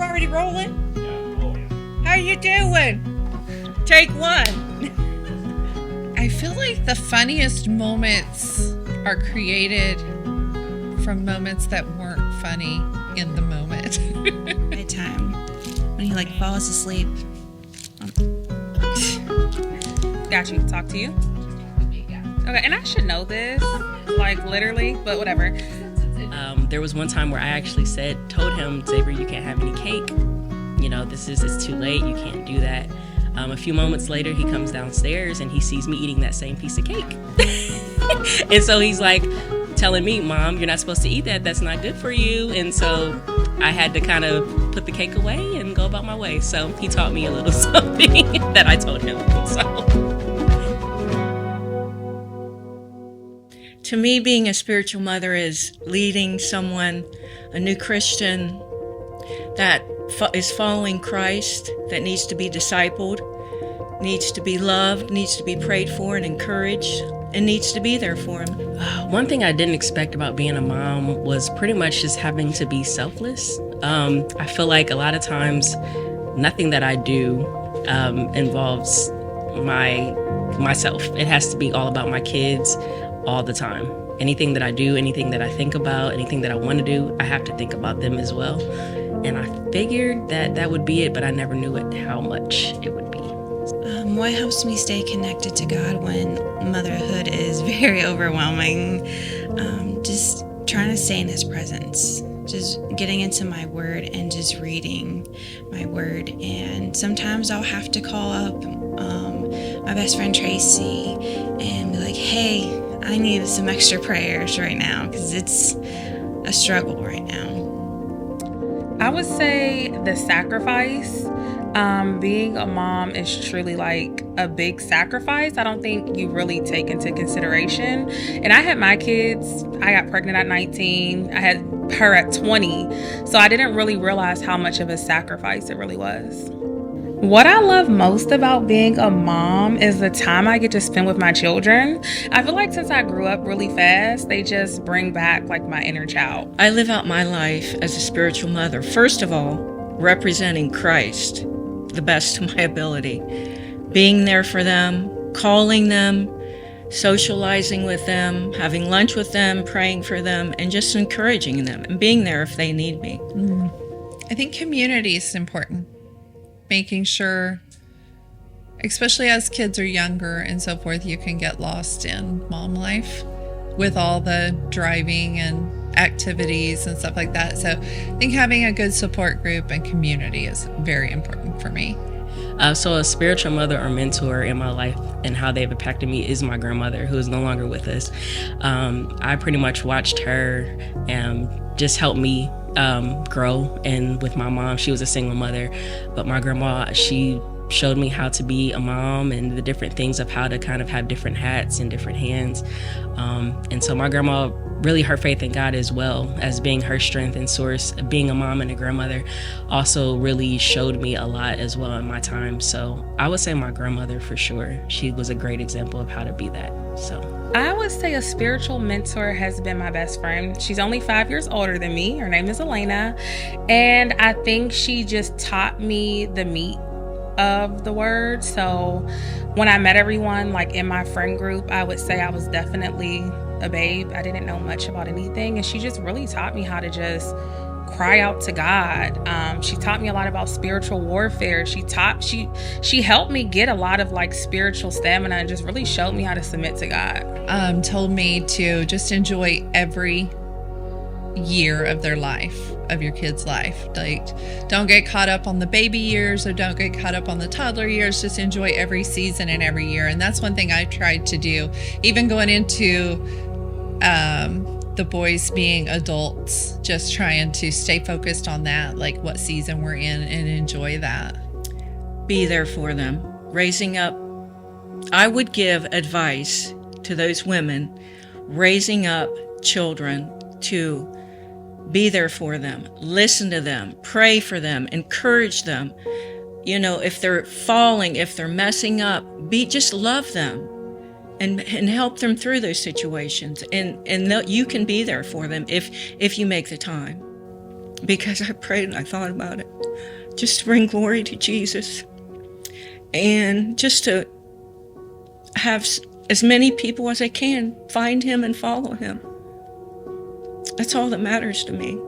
already rolling? Yeah. Oh, yeah. How you doing? Take one. I feel like the funniest moments are created from moments that weren't funny in the moment. Bedtime, when he falls asleep. Got you. Talk to you. Okay, and I should know this, literally, but whatever. There was one time where I actually told him, Xavier, you can't have any cake. It's too late. You can't do that. A few moments later, he comes downstairs and he sees me eating that same piece of cake. And so he's telling me, Mom, you're not supposed to eat that. That's not good for you. And so I had to kind of put the cake away and go about my way. So he taught me a little something that I told him. To me, being a spiritual mother is leading someone, a new Christian that is following Christ, that needs to be discipled, needs to be loved, needs to be prayed for and encouraged, and needs to be there for him. One thing I didn't expect about being a mom was pretty much just having to be selfless. I feel like a lot of times nothing that I do involves myself. It has to be all about my kids all the time. Anything that I do, anything that I think about, anything that I want to do, I have to think about them as well. And I figured that would be it, but I never knew how much it would be. What helps me stay connected to God when motherhood is very overwhelming? Just trying to stay in His presence. Just getting into my word and just reading my word. And sometimes I'll have to call up my best friend Tracy and be like, hey, I need some extra prayers right now because it's a struggle right now. I would say the sacrifice. Being a mom is truly a big sacrifice. I don't think you really take into consideration. And I had my kids, I got pregnant at 19. I had her at 20. So I didn't really realize how much of a sacrifice it really was. What I love most about being a mom is the time I get to spend with my children. I feel like since I grew up really fast, they just bring back my inner child. I live out my life as a spiritual mother, first of all, representing Christ the best to my ability, being there for them, calling them, socializing with them, having lunch with them, praying for them, and just encouraging them and being there if they need me. I think community is important. Making sure, especially as kids are younger and so forth, you can get lost in mom life with all the driving and activities and stuff like that. So I think having a good support group and community is very important for me. So a spiritual mother or mentor in my life and how they've impacted me is my grandmother, who is no longer with us. I pretty much watched her just help me grow. And with my mom, she was a single mother, but my grandma, she showed me how to be a mom and the different things of how to kind of have different hats and different hands. And so my grandma, really her faith in God as well as being her strength and source, being a mom and a grandmother, also really showed me a lot as well in my time. So I would say my grandmother for sure. She was a great example of how to be that. So I would say a spiritual mentor has been my best friend. She's only 5 years older than me. Her name is Elena. And I think she just taught me the meat of the word. So when I met everyone, in my friend group, I would say I was definitely a babe. I didn't know much about anything. And she just really taught me how to just cry out to God. She taught me a lot about spiritual warfare. She helped me get a lot of spiritual stamina and just really showed me how to submit to God. Told me to just enjoy every year of their life, of your kid's life. Don't get caught up on the baby years or don't get caught up on the toddler years. Just enjoy every season and every year. And that's one thing I tried to do, even going into the boys being adults, just trying to stay focused on that, what season we're in, and enjoy that. Be there for them. Raising up, I would give advice to those women raising up children to be there for them, listen to them, pray for them, encourage them. If they're falling, if they're messing up, just love them and help them through those situations. And you can be there for them if you make the time. because I prayed and I thought about it. Just to bring glory to Jesus. And just to have as many people as I can find him and follow him. That's all that matters to me.